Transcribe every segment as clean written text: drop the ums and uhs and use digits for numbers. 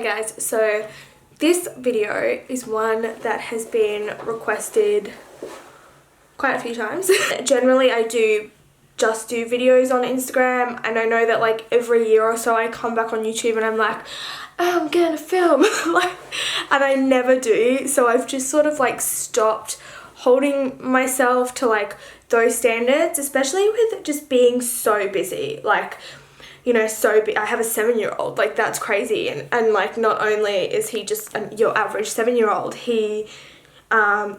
Hey guys, so this video is one that has been requested quite a few times. Generally I just do videos on Instagram, and I know that like every year or so I come back on YouTube and I'm like, oh, I'm gonna film and I never do. So I've just sort of like stopped holding myself to like those standards, especially with just being so busy. Like, you know, I have a 7-year-old, like that's crazy. And like, not only is he just your average 7-year-old, he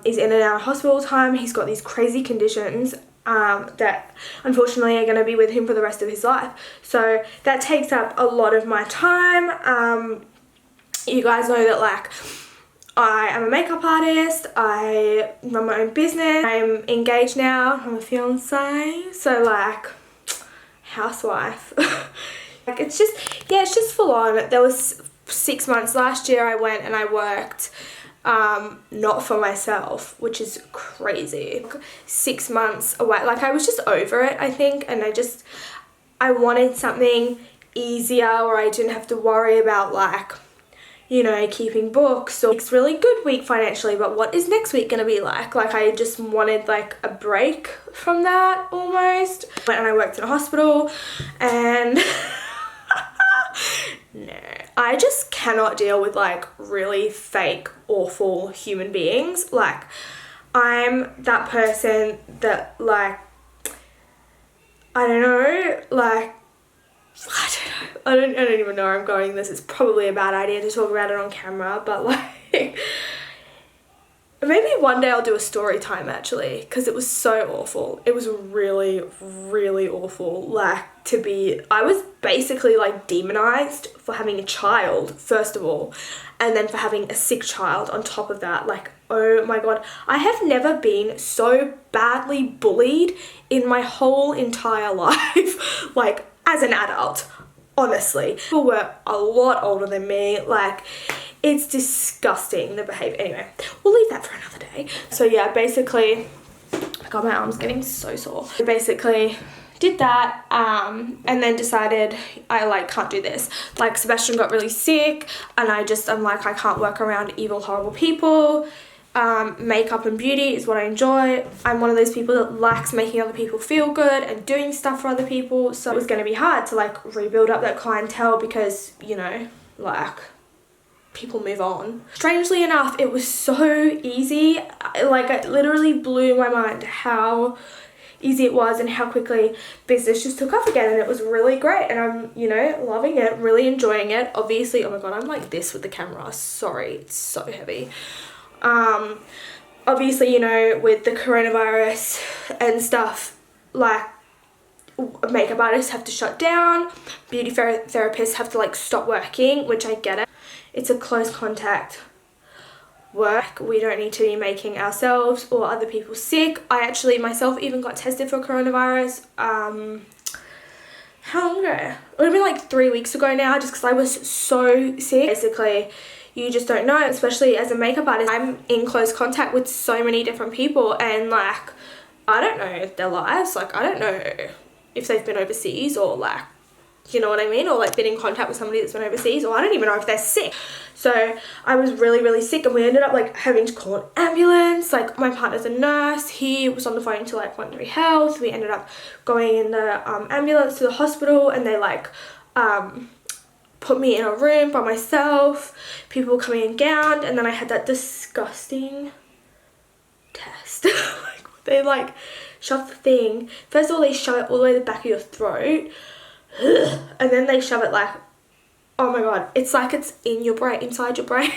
is in and out of hospital all the time. He's got these crazy conditions that unfortunately are going to be with him for the rest of his life. So that takes up a lot of my time. You guys know that like I am a makeup artist, I run my own business, I'm engaged now, I'm a fiance, so like housewife. Like it's just full on. There was 6 months last year I went and I worked not for myself, which is crazy. 6 months away, like I was just over it, I think, and I wanted something easier where I didn't have to worry about like, you know, keeping books. Or it's really good week financially, but what is next week gonna be like? Like I just wanted like a break from that almost. Went and I worked in a hospital and no, I just cannot deal with like really fake, awful human beings. Like I'm that person that like, I don't know, like I don't even know where I'm going with this. It's probably a bad idea to talk about it on camera, but like maybe one day I'll do a story time actually, because it was so awful. It was really, really awful. Like I was basically like demonized for having a child, first of all, and then for having a sick child on top of that. Like, oh my God, I have never been so badly bullied in my whole entire life, like as an adult, honestly. People were a lot older than me, like it's disgusting, the behavior. Anyway, we'll leave that for another day. So yeah, basically, oh my God, my arm's getting so sore. Basically did that and then decided I like can't do this. Like Sebastian got really sick and I'm like, I can't work around evil, horrible people. Makeup and beauty is what I enjoy. I'm one of those people that likes making other people feel good and doing stuff for other people. So it was going to be hard to like rebuild up that clientele because, you know, like people move on. Strangely enough, it was so easy. Like it literally blew my mind how easy it was and how quickly business just took off again, and it was really great, and I'm, you know, loving it, really enjoying it. Obviously, oh my God, I'm like this with the camera, sorry, it's so heavy. Obviously, you know, with the coronavirus and stuff, like makeup artists have to shut down, beauty therapists have to like stop working, which I get it. It's a close contact work. We don't need to be making ourselves or other people sick. I actually myself even got tested for coronavirus how long ago? It would have been like 3 weeks ago now, just because I was so sick. Basically, you just don't know, especially as a makeup artist. I'm in close contact with so many different people, and like I don't know their lives. Like I don't know if they've been overseas or like, you know what I mean, or like been in contact with somebody that's been overseas, or I don't even know if they're sick. So I was really, really sick, and we ended up like having to call an ambulance. Like my partner's a nurse, he was on the phone to like 1-3 Health. We ended up going in the ambulance to the hospital, and they like put me in a room by myself. People were coming and gowned, and then I had that disgusting test. Like they like shove the thing. First of all, they shove it all the way to the back of your throat, and then they shove it like, oh my God, it's like it's in your brain, inside your brain.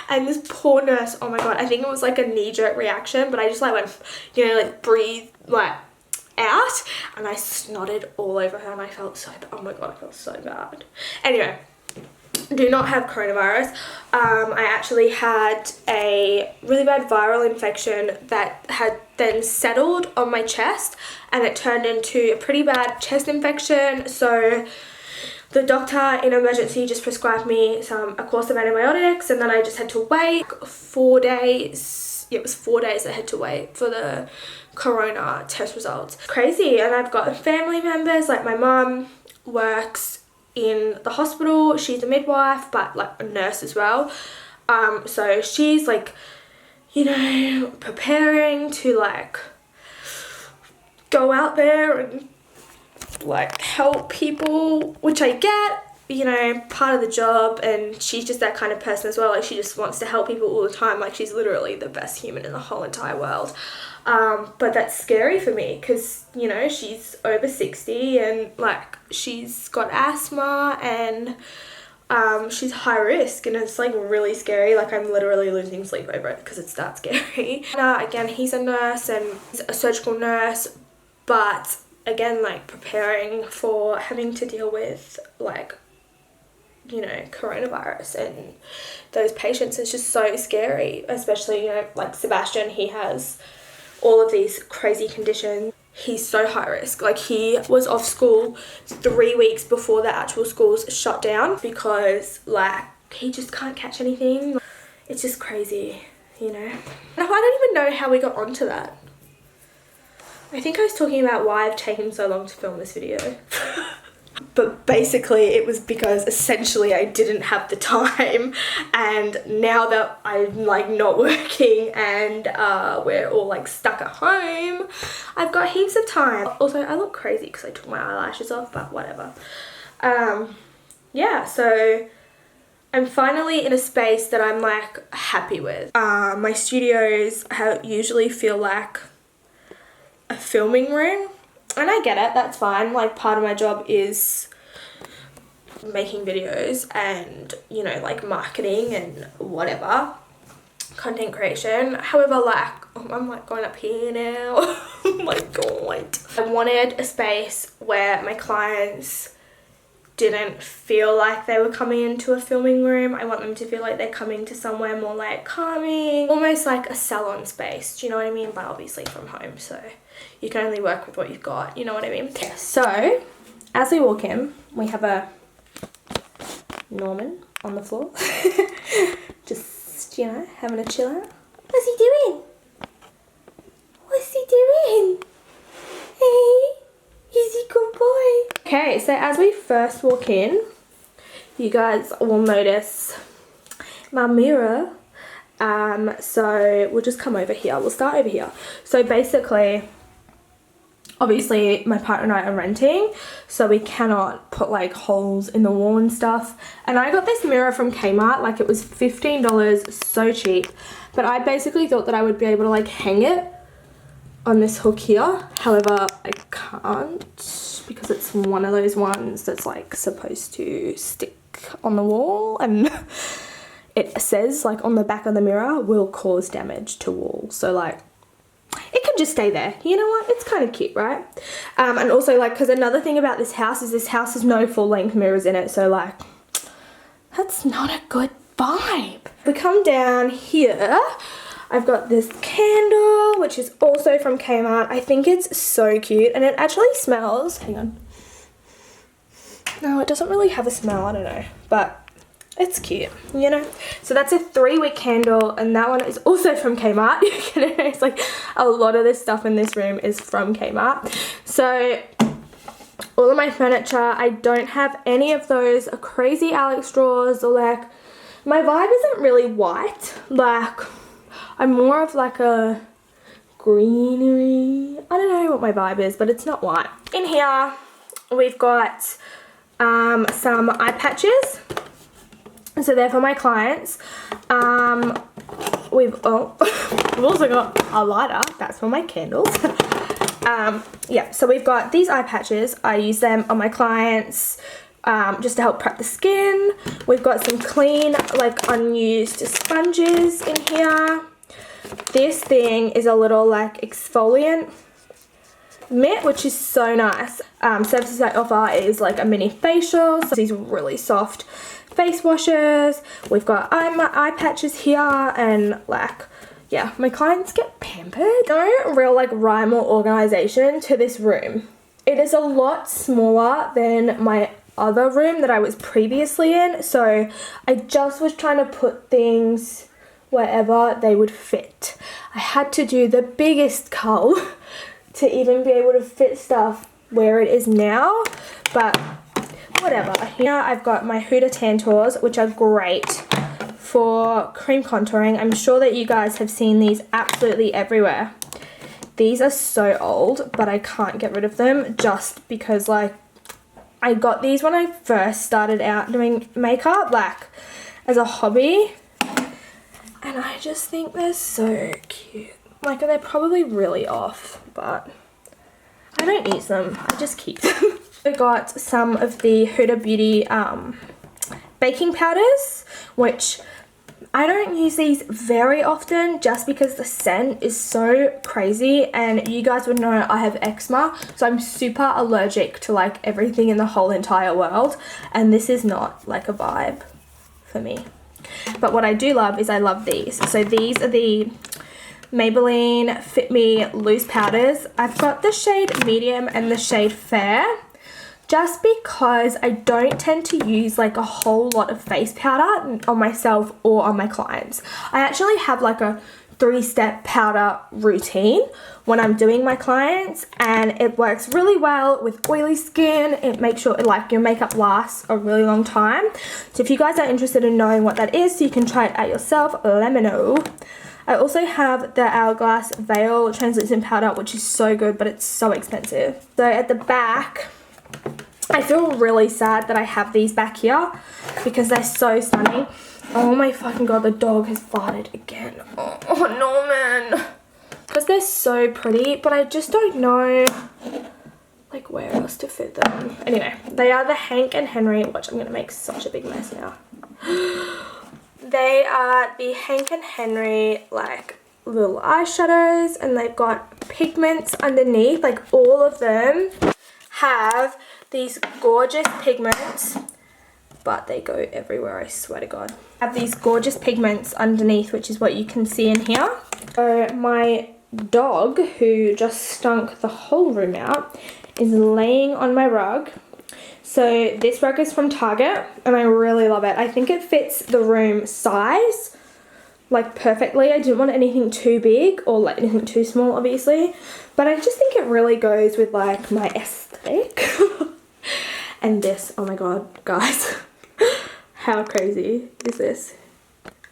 And this poor nurse, oh my God, I think it was like a knee-jerk reaction, but I just like went, you know, like breathe like out, and I snotted all over her, and I felt so bad. Oh my God, I felt so bad. Anyway, do not have coronavirus. I actually had a really bad viral infection that had then settled on my chest, and it turned into a pretty bad chest infection. So the doctor in emergency just prescribed me a course of antibiotics, and then I just had to wait 4 days. Yeah, it was 4 days I had to wait for the corona test results. Crazy. And I've got family members, like my mum works in the hospital. She's a midwife, but like a nurse as well. So she's like, you know, preparing to like go out there and like help people, which I get, you know, part of the job. And she's just that kind of person as well. Like, she just wants to help people all the time. Like, she's literally the best human in the whole entire world. But that's scary for me because, you know, she's over 60 and like she's got asthma and she's high risk, and it's like really scary. Like, I'm literally losing sleep over it because it's that scary. Again, he's a nurse and he's a surgical nurse, but again, like preparing for having to deal with like, you know, coronavirus and those patients is just so scary. Especially, you know, like Sebastian, he has all of these crazy conditions. He's so high risk. Like, he was off school 3 weeks before the actual schools shut down because like he just can't catch anything. It's just crazy, you know. And I don't even know how we got onto that. I think I was talking about why I've taken so long to film this video. But basically it was because essentially I didn't have the time, and now that I'm like not working and we're all like stuck at home, I've got heaps of time. Also, I look crazy because I took my eyelashes off, but whatever. Yeah, so I'm finally in a space that I'm like happy with. My studios usually feel like a filming room, and I get it, that's fine. Like, part of my job is making videos and, you know, like marketing and whatever, content creation. However, like, I'm like going up here now. Oh my god. I wanted a space where my clients didn't feel like they were coming into a filming room. I want them to feel like they're coming to somewhere more like calming, almost like a salon space, do you know what I mean? But obviously from home, so you can only work with what you've got, you know what I mean? Yeah. So as we walk in, we have a Norman on the floor. Just, you know, having a chill out. What's he doing? What's he doing? Hey, he's a good boy. Okay, so as we first walk in, you guys will notice my mirror. So we'll just come over here. We'll start over here. So basically, obviously my partner and I are renting, so we cannot put like holes in the wall and stuff. And I got this mirror from Kmart, like it was $15, so cheap. But I basically thought that I would be able to like hang it on this hook here. However, I can't because it's one of those ones that's like supposed to stick on the wall, and it says like on the back of the mirror will cause damage to wall. So like it can just stay there. You know what? It's kind of cute, right? And also like, because another thing about this house has no full length mirrors in it. So like, that's not a good vibe. We come down here. I've got this candle, which is also from Kmart. I think it's so cute, and it actually smells. Hang on. No, it doesn't really have a smell. I don't know, but it's cute, you know. So that's a 3-wick candle, and that one is also from Kmart. It's like a lot of this stuff in this room is from Kmart. So all of my furniture, I don't have any of those crazy Alex drawers, or like, my vibe isn't really white. Like, I'm more of like a greenery. I don't know what my vibe is, but it's not white. In here, we've got some eye patches. So they're for my clients. We've also got a lighter. That's for my candles. Yeah, so we've got these eye patches. I use them on my clients just to help prep the skin. We've got some clean, like unused sponges in here. This thing is a little like exfoliant mitt, which is so nice. Services I offer is like a mini facial, so these really soft face washes. We've got eye patches here, and like, yeah, my clients get pampered. No real like rhyme or organization to this room. It is a lot smaller than my other room that I was previously in, so I just was trying to put things wherever they would fit. I had to do the biggest cull to even be able to fit stuff where it is now, but whatever. Here I've got my Huda Tantours, which are great for cream contouring. I'm sure that you guys have seen these absolutely everywhere. These are so old, but I can't get rid of them just because, like, I got these when I first started out doing makeup, like, as a hobby. And I just think they're so cute. Like, they're probably really off, but I don't use them. I just keep them. I got some of the Huda Beauty baking powders, which I don't use these very often just because the scent is so crazy, and you guys would know I have eczema, so I'm super allergic to like everything in the whole entire world, and this is not like a vibe for me. But what I do love is I love these. So these are the Maybelline Fit Me loose powders. I've got the shade medium and the shade fair, just because I don't tend to use like a whole lot of face powder on myself or on my clients. I actually have like a 3-step powder routine when I'm doing my clients, and it works really well with oily skin. It makes sure like your makeup lasts a really long time. So if you guys are interested in knowing what that is so you can try it out yourself, let me know. I also have the Hourglass Veil Translucent Powder, which is so good, but it's so expensive. So at the back, I feel really sad that I have these back here because they're so stunning. Oh my fucking god, the dog has farted again. Oh no, man. Because they're so pretty, but I just don't know like where else to fit them. Anyway, they are the Hank and Henry, which I'm going to make such a big mess now. They are the Hank and Henry like little eyeshadows, and they've got pigments underneath. Like all of them have these gorgeous pigments, but they go everywhere, I swear to god. I have these gorgeous pigments underneath, which is what you can see in here. So my dog, who just stunk the whole room out, is laying on my rug. So this rug is from Target, and I really love it. I think it fits the room size like perfectly. I didn't want anything too big or like anything too small, obviously, but I just think it really goes with like my aesthetic. And this, oh my god, guys, how crazy is this?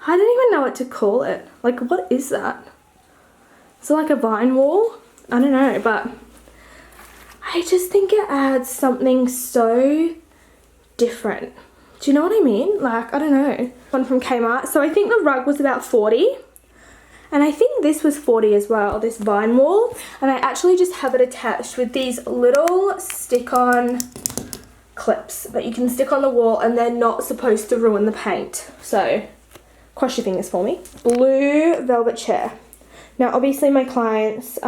I don't even know what to call it. Like, what is that? Is it like a vine wall? I don't know, but I just think it adds something so different. Do you know what I mean? Like, I don't know. One from Kmart. So I think the rug was about 40. And I think this was 40 as well, this vine wall. And I actually just have it attached with these little stick-on clips that you can stick on the wall, and they're not supposed to ruin the paint. So, cross your fingers for me. Blue velvet chair. Now, obviously my clients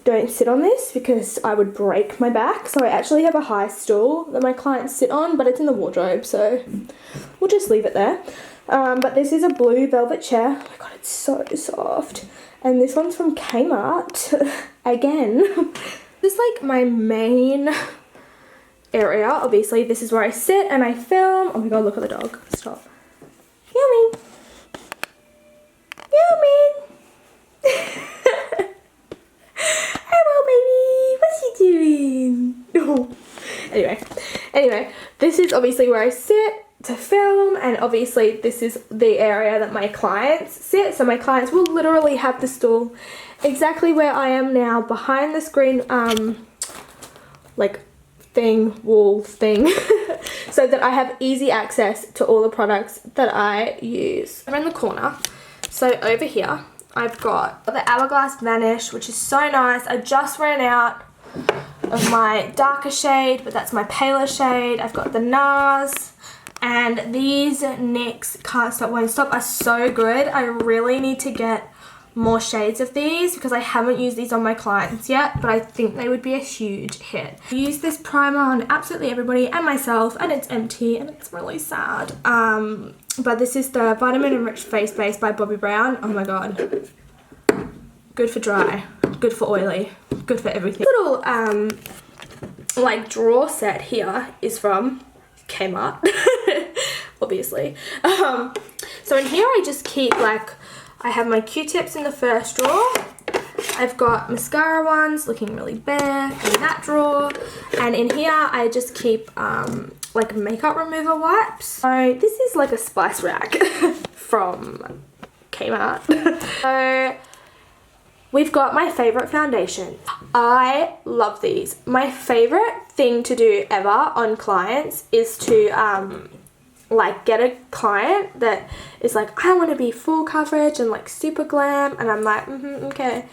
don't sit on this because I would break my back. So I actually have a high stool that my clients sit on, but it's in the wardrobe, so we'll just leave it there. But this is a blue velvet chair. Oh my god, it's so soft. And this one's from Kmart. Again. This is like my main area. Obviously, this is where I sit and I film. Oh my god, look at the dog. Stop. Yummy. Yummy. Hello, baby. What's he doing? Oh. Anyway, this is obviously where I sit to film, and obviously this is the area that my clients sit. So my clients will literally have the stool exactly where I am now, behind the screen, like wall thing, so that I have easy access to all the products that I use. Around the corner, so over here, I've got the Hourglass Vanish, which is so nice. I just ran out of my darker shade, but that's my paler shade. I've got the NARS, and these NYX Can't Stop Won't Stop are so good. I really need to get more shades of these because I haven't used these on my clients yet, but I think they would be a huge hit. I use this primer on absolutely everybody and myself, and it's empty and it's really sad. But this is the Vitamin Enriched Face Base by Bobbi Brown. Oh my god. Good for dry, good for oily, good for everything. Little like drawer set here is from Kmart, obviously. So in here I just keep like, I have my Q-tips in the first drawer, I've got mascara ones looking really bare in that drawer. And in here, I just keep like makeup remover wipes. So this is like a spice rack from Kmart. So we've got my favorite foundation. I love these. My favorite thing to do ever on clients is to like get a client that is like, I want to be full coverage and like super glam, and I'm like, okay.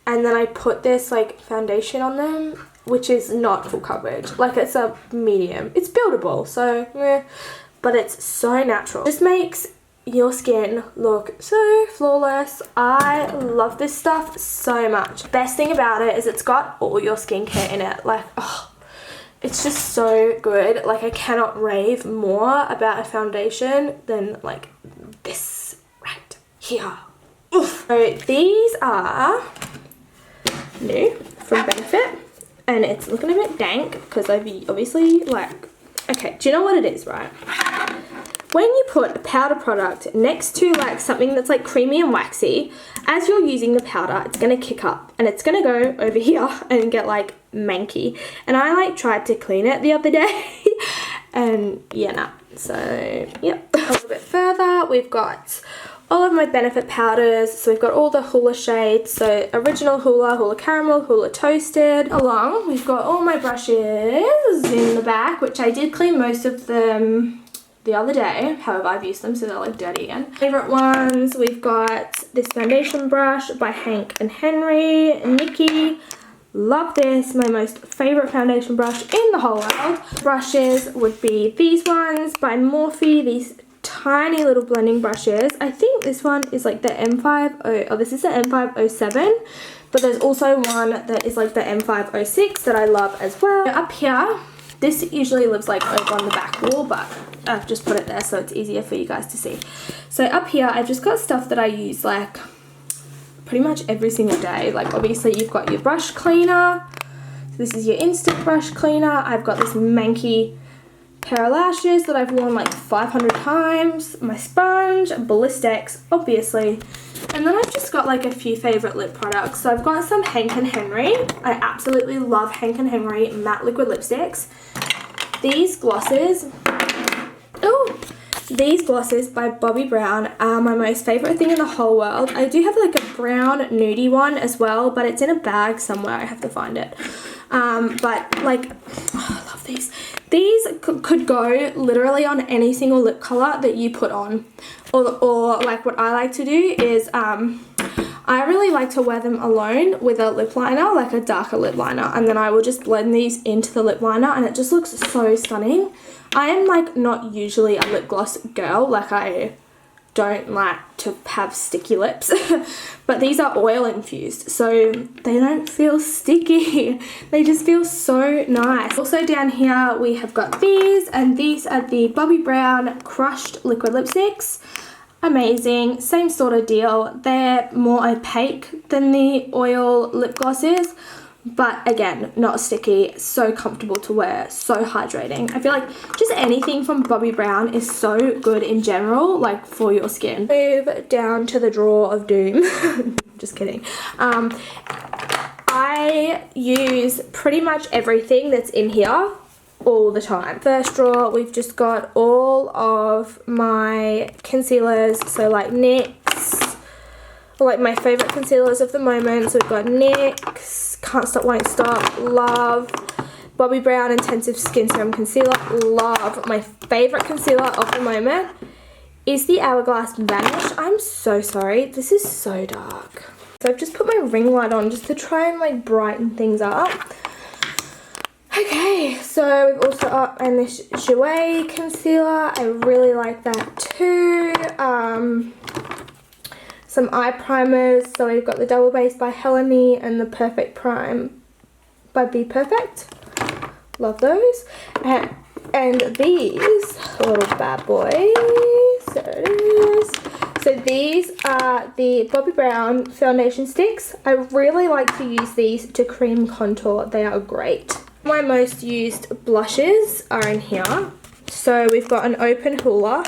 And then I put this like foundation on them, which is not full coverage. Like, it's a medium. It's buildable, so but it's so natural. Just makes your skin look so flawless. I love this stuff so much. Best thing about it is it's got all your skincare in it. Like, oh, it's just so good. Like, I cannot rave more about a foundation than like this right here. Oof. So these are new from Benefit, and it's looking a bit dank because I've obviously like, okay, do you know what it is, right? When you put a powder product next to like something that's like creamy and waxy, as you're using the powder, it's going to kick up and it's going to go over here and get like manky. And I like tried to clean it the other day and yeah, nah. So yep. A little bit further, we've got all of my Benefit powders. So we've got all the Hoola shades. So original Hoola, Hoola Caramel, Hoola Toasted. Along, we've got all my brushes in the back, which I did clean most of them the other day. However, I've used them, so they're like dirty again. Favorite ones, we've got this foundation brush by Hank and Henry. Nikki, love this. My most favorite foundation brush in the whole world. Brushes would be these ones by Morphe. These tiny little blending brushes. I think this one is like the M50, oh, this is the M507, but there's also one that is like the M506 that I love as well. Up here, this usually lives like over on the back wall, but I've just put it there so it's easier for you guys to see. So up here, I've just got stuff that I use like pretty much every single day. Like, obviously you've got your brush cleaner. So this is your instant brush cleaner. I've got this manky pair of lashes that I've worn like 500 times. My sponge, Ballistics, obviously. And then I've just got like a few favorite lip products. So I've got some Hank and Henry. I absolutely love Hank and Henry matte liquid lipsticks. These glosses, these glosses by Bobbi Brown are my most favorite thing in the whole world. I do have like a brown nudie one as well, but it's in a bag somewhere. I have to find it. But like, oh, I love these. These could go literally on any single lip color that you put on. Or like what I like to do is, I really like to wear them alone with a lip liner, like a darker lip liner. And then I will just blend these into the lip liner and it just looks so stunning. I am like not usually a lip gloss girl. Like, I don't like to have sticky lips. But these are oil infused, so they don't feel sticky. They just feel so nice. Also down here we have got these, and these are the Bobbi Brown crushed liquid lipsticks. Amazing, same sort of deal. They're more opaque than the oil lip glosses, but again, not sticky, so comfortable to wear, so hydrating. I feel like just anything from Bobbi Brown is so good in general, like for your skin. Move down to the drawer of doom. Just kidding. I use pretty much everything that's in here all the time. First drawer, we've just got all of my concealers, so like NYX, like my favorite concealers of the moment. So we've got NYX, Can't Stop Won't Stop, love. Bobbi Brown Intensive Skin Serum Concealer, love. My favorite concealer of the moment is the Hourglass Vanish. I'm so sorry, this is so dark. So I've just put my ring light on just to try and like brighten things up. Okay, so we've also got this Jouer concealer. I really like that too. Some eye primers. So we've got the Double Base by Helene and the Perfect Prime by Be Perfect. Love those. And these little bad boys. There it is. So these are the Bobbi Brown foundation sticks. I really like to use these to cream contour. They are great. My most used blushes are in here. So we've got an open Hoola.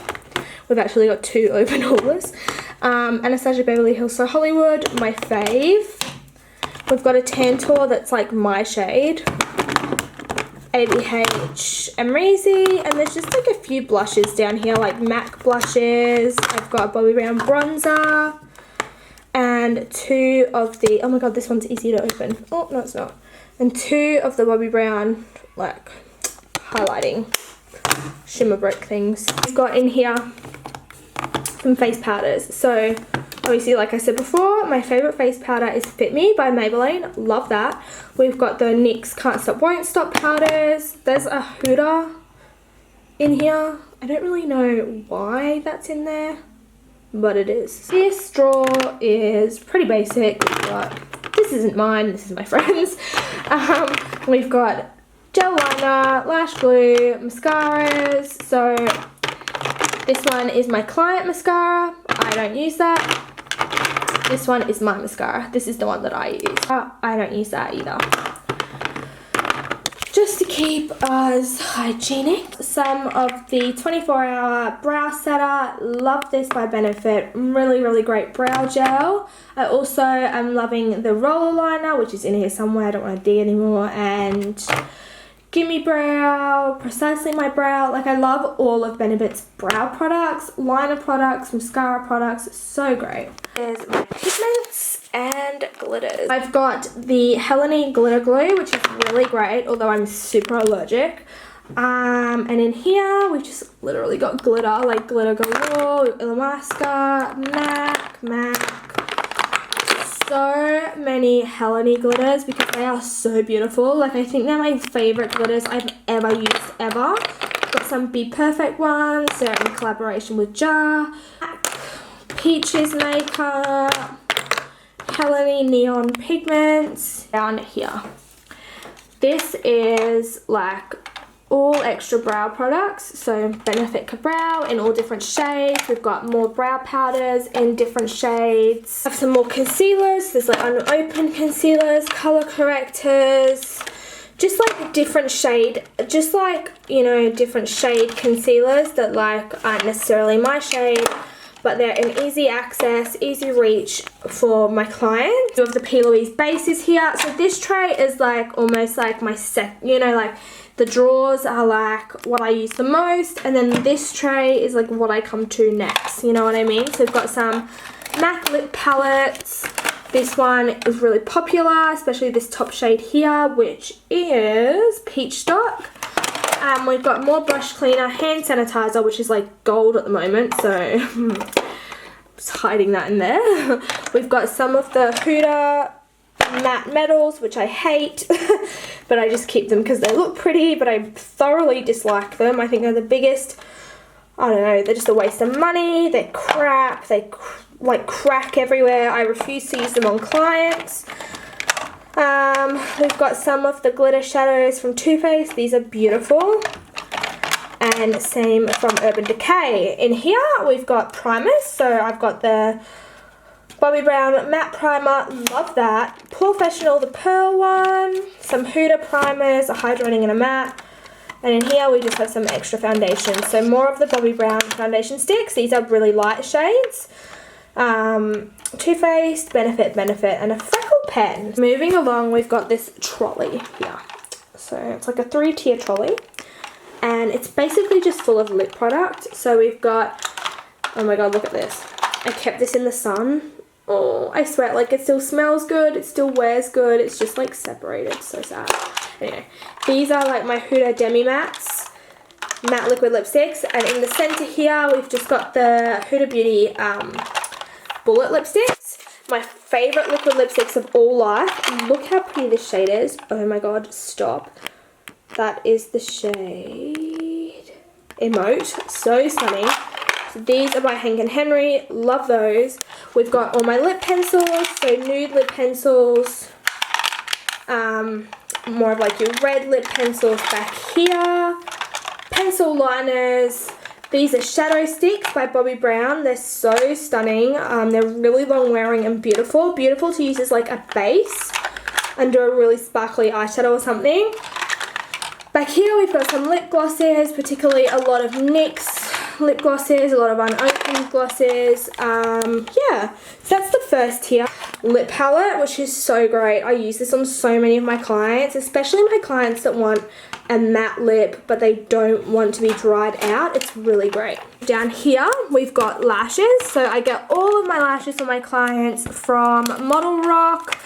We've actually got two open Hoolas. Anastasia Beverly Hills So Hollywood, my fave. We've got a Tantor that's like my shade, ABH Amrezy, and there's just like a few blushes down here, like MAC blushes. I've got a Bobbi Brown bronzer and 2 of the, oh my god, this one's easy to open. Oh, no it's not. And 2 of the Bobbi Brown like highlighting shimmer brick things. We've got in here some face powders. So obviously, like I said before, my favourite face powder is Fit Me by Maybelline. Love that. We've got the NYX Can't Stop Won't Stop powders. There's a Huda in here. I don't really know why that's in there, but it is. This straw is pretty basic. We've got, this isn't mine, this is my friend's. We've got gel liner, lash glue, mascaras. So this one is my client mascara. I don't use that. This one is my mascara. This is the one that I use. I don't use that either. Just to keep us hygienic, some of the 24-hour brow setter. Love this by Benefit. Really, really great brow gel. I also am loving the roller liner, which is in here somewhere. I don't want to dig anymore. And Gimme Brow, Precisely My Brow. Like, I love all of Benefit's brow products, liner products, mascara products. So great. Here's my pigments and glitters. I've got the Helene Glitter Glue, which is really great, although I'm super allergic. And in here, we've just literally got glitter, like glitter galore, Illamasqua, MAC. So many Helene glitters because they are so beautiful. Like, I think they're my favourite glitters I've ever used, ever. Got some Be Perfect ones. They're in collaboration with Jar. Peaches makeup. Helene Neon Pigments. Down here. This is like all extra brow products, so Benefit Brow in all different shades. We've got more brow powders in different shades. I have some more concealers. There's like unopened concealers, color correctors, just like different shade, just like, you know, different shade concealers that like aren't necessarily my shade, but they're in easy access, easy reach for my clients. Two of the P. Louise bases here. So this tray is like almost like my you know, like the drawers are like what I use the most, and then this tray is like what I come to next, you know what I mean? So we've got some MAC lip palettes. This one is really popular, especially this top shade here, which is Peach Stock. We've got more brush cleaner, hand sanitizer, which is like gold at the moment, so just hiding that in there. We've got some of the Huda matte metals, which I hate, but I just keep them because they look pretty, but I thoroughly dislike them. I think they're the biggest, I don't know, they're just a waste of money. They're crap. They like crack everywhere. I refuse to use them on clients. We've got some of the glitter shadows from Too Faced. These are beautiful. And same from Urban Decay. In here we've got primers. So I've got the Bobbi Brown matte primer, love that. Professional, the pearl one. Some Huda primers, a hydrating and a matte. And in here we just have some extra foundation. So more of the Bobbi Brown foundation sticks. These are really light shades. Too Faced, Benefit, and a freckle pen. Moving along, we've got this trolley here. So it's like a 3-tier trolley. And it's basically just full of lip product. So we've got, oh my god, look at this. I kept this in the sun. Oh, I swear, like, it still smells good, it still wears good, it's just like separated, so sad. Anyway, these are like my Huda Demi Mattes, matte liquid lipsticks, and in the center here we've just got the Huda Beauty bullet lipsticks. My favorite liquid lipsticks of all life. Look how pretty this shade is. Oh my god, stop. That is the shade Emote. So stunning. So these are by Hank & Henry. Love those. We've got all my lip pencils. So nude lip pencils. More of like your red lip pencils back here. Pencil liners. These are shadow sticks by Bobbi Brown. They're so stunning. They're really long wearing and beautiful. Beautiful to use as like a base under a really sparkly eyeshadow or something. Back here we've got some lip glosses, particularly a lot of NYX lip glosses, a lot of unopened glosses. Yeah, so that's the first tier. Lip palette, which is so great. I use this on so many of my clients, especially my clients that want a matte lip but they don't want to be dried out. It's really great. Down here we've got lashes. So I get all of my lashes for my clients from Model Rock.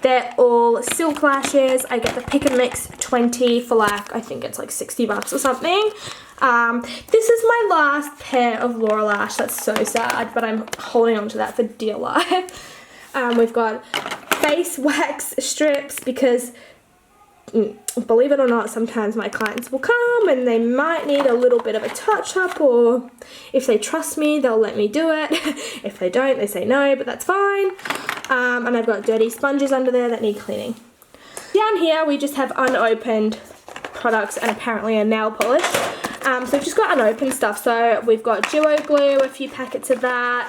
They're all silk lashes. I get the Pick and Mix 20 for like, I think it's like 60 bucks or something. This is my last pair of Laurasharp. That's so sad, but I'm holding on to that for dear life. We've got face wax strips because, believe it or not, sometimes my clients will come and they might need a little bit of a touch up, or if they trust me, they'll let me do it. If they don't, they say no, but that's fine. And I've got dirty sponges under there that need cleaning. Down here, we just have unopened products and apparently a nail polish. So we've just got unopened stuff. So we've got duo glue, a few packets of that.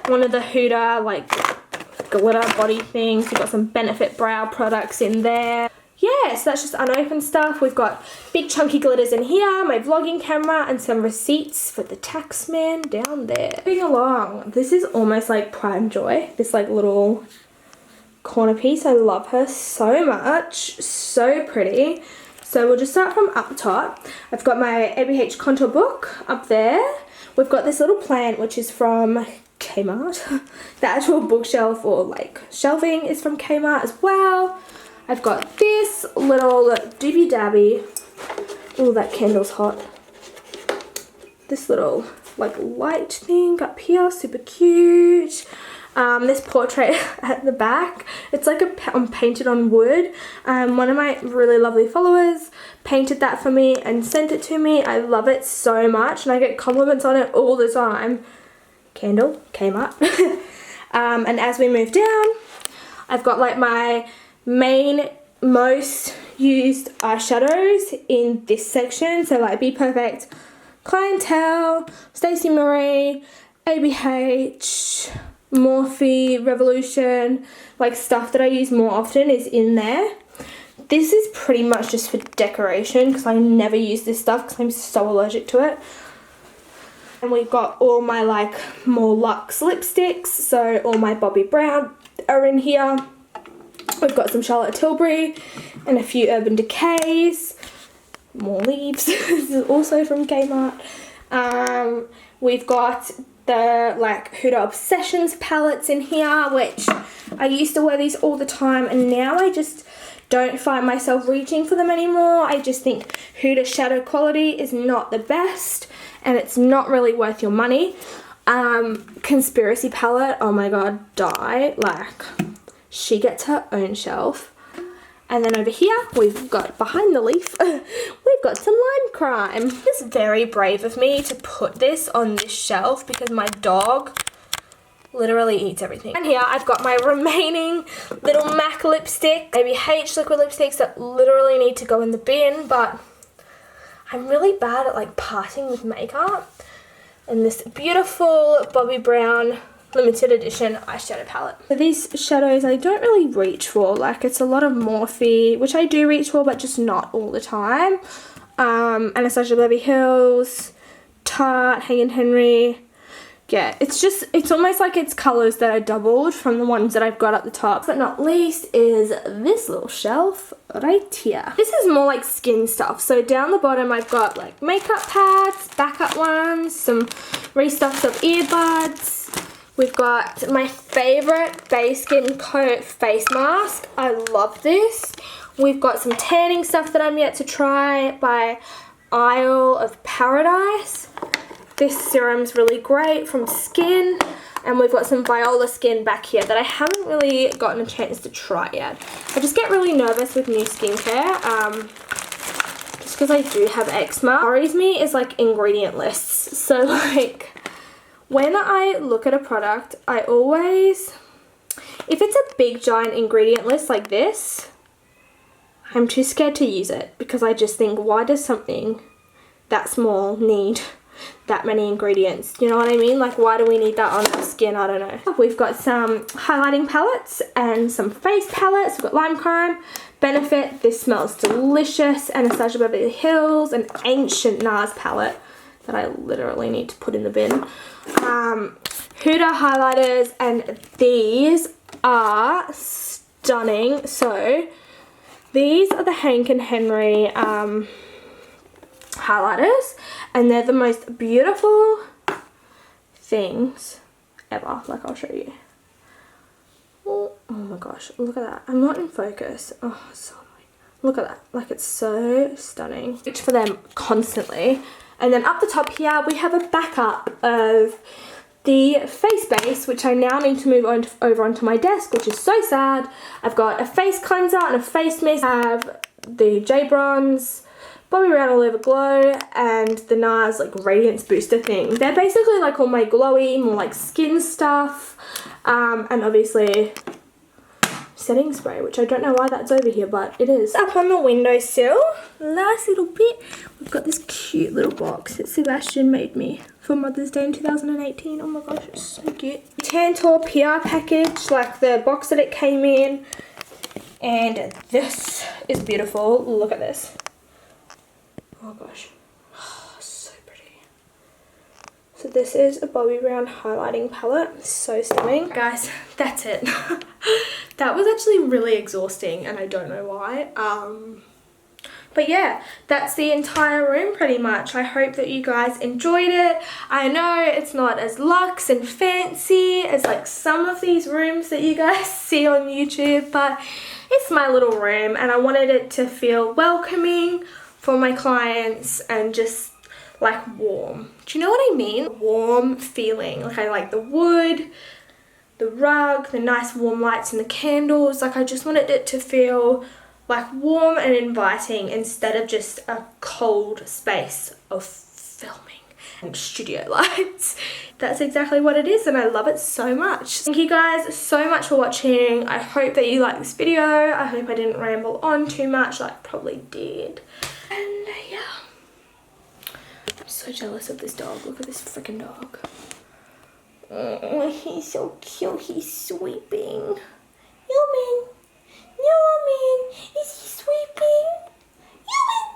One of the Huda, like, glitter body things. We've got some Benefit brow products in there. Yeah, so that's just unopened stuff. We've got big chunky glitters in here, my vlogging camera, and some receipts for the tax man down there. Moving along, this is almost like Prime Joy, this like little corner piece. I love her so much, so pretty. So we'll just start from up top. I've got my ABH contour book up there. We've got this little plant which is from Kmart. The actual bookshelf or like shelving is from Kmart as well. I've got this little doobie dabby. Oh, that candle's hot. This little like light thing up here, super cute. This portrait at the back, it's like painted on wood. One of my really lovely followers painted that for me and sent it to me. I love it so much and I get compliments on it all the time. Candle came up. And as we move down, I've got like my main most used eyeshadows in this section. So like Be Perfect, Clientele, Stacey Marie, ABH, Morphe, Revolution, like stuff that I use more often is in there. This is pretty much just for decoration because I never use this stuff because I'm so allergic to it. And we've got all my like more luxe lipsticks, so all my Bobbi Brown are in here. We've got some Charlotte Tilbury and a few Urban Decays. More leaves. This is also from Kmart. We've got the like Huda Obsessions palettes in here, which I used to wear these all the time and now I just don't find myself reaching for them anymore. I just think Huda shadow quality is not the best and it's not really worth your money. Conspiracy palette, oh my god, die. Like, she gets her own shelf. And then over here, we've got behind the leaf, we've got some Lime Crime. It's very brave of me to put this on this shelf because my dog literally eats everything. And here I've got my remaining little MAC lipstick, ABH liquid lipsticks that literally need to go in the bin, but I'm really bad at like parting with makeup. And this beautiful Bobbi Brown limited edition eyeshadow palette. For these shadows I don't really reach for, like it's a lot of Morphe, which I do reach for but just not all the time. Anastasia Beverly Hills, Tarte, Hagen Henry. Yeah, it's almost like it's colours that are doubled from the ones that I've got at the top. But not least is this little shelf right here. This is more like skin stuff. So down the bottom I've got like makeup pads, backup ones, some restuffs of earbuds. We've got my favourite Bay Skin Coat face mask. I love this. We've got some tanning stuff that I'm yet to try by Isle of Paradise. This serum's really great from Skin. And we've got some Viola Skin back here that I haven't really gotten a chance to try yet. I just get really nervous with new skincare. Just because I do have eczema. What worries me is like ingredient lists. So like, when I look at a product, I always, if it's a big giant ingredient list like this, I'm too scared to use it because I just think, why does something that small need that many ingredients? You know what I mean? Like, why do we need that on our skin? I don't know. We've got some highlighting palettes and some face palettes. We've got Lime Crime, Benefit, this smells delicious, Anastasia Beverly Hills, an Ancient NARS palette. that I literally need to put in the bin. Huda highlighters, and these are stunning. So these are the Hank and Henry highlighters, and they're the most beautiful things ever. Like, I'll show you. Oh my gosh, look at that. I'm not in focus. Oh, so annoying. Look at that. Like, it's so stunning. Reach for them constantly. And then up the top here we have a backup of the face base, which I now need to move on over onto my desk, which is so sad. I've got a face cleanser and a face mist. I have the J Bronze Bobbi Brown All Over Glow and the NARS like Radiance Booster thing. They're basically like all my glowy, more like skin stuff, and obviously setting spray, which I don't know why that's over here, but it is. Up on the windowsill, last little bit, we've got this cute little box that Sebastian made me for Mother's Day in 2018. Oh my gosh, it's so cute. Tantor PR package, like the box that it came in, and this is beautiful. Look at this. Oh gosh, oh, so pretty. So this is a Bobbi Brown highlighting palette. So stunning. Guys, that's it. That was actually really exhausting and I don't know why. But yeah, that's the entire room pretty much. I hope that you guys enjoyed it. I know it's not as luxe and fancy as like some of these rooms that you guys see on YouTube, but it's my little room and I wanted it to feel welcoming for my clients and just like warm. Do you know what I mean? Warm feeling. Like, I like the wood, the rug, the nice warm lights and the candles. Like, I just wanted it to feel like warm and inviting instead of just a cold space of filming and studio lights. That's exactly what it is and I love it so much. Thank you guys so much for watching. I hope that you liked this video. I hope I didn't ramble on too much, like I probably did. And yeah, I'm so jealous of this dog. Look at this freaking dog. Oh, he's so cute. He's sweeping. Human. Human. Is he sweeping? Human.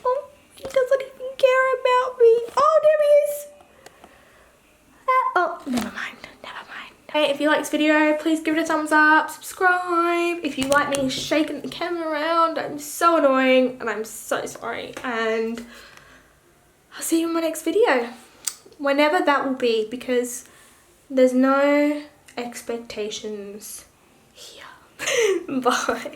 Oh, he doesn't even care about me. Oh, there he is. Oh, never mind. Never mind. Hey, if you like this video, please give it a thumbs up. Subscribe. If you like me shaking the camera around, I'm so annoying and I'm so sorry. And I'll see you in my next video. Whenever that will be, because there's no expectations here. Bye.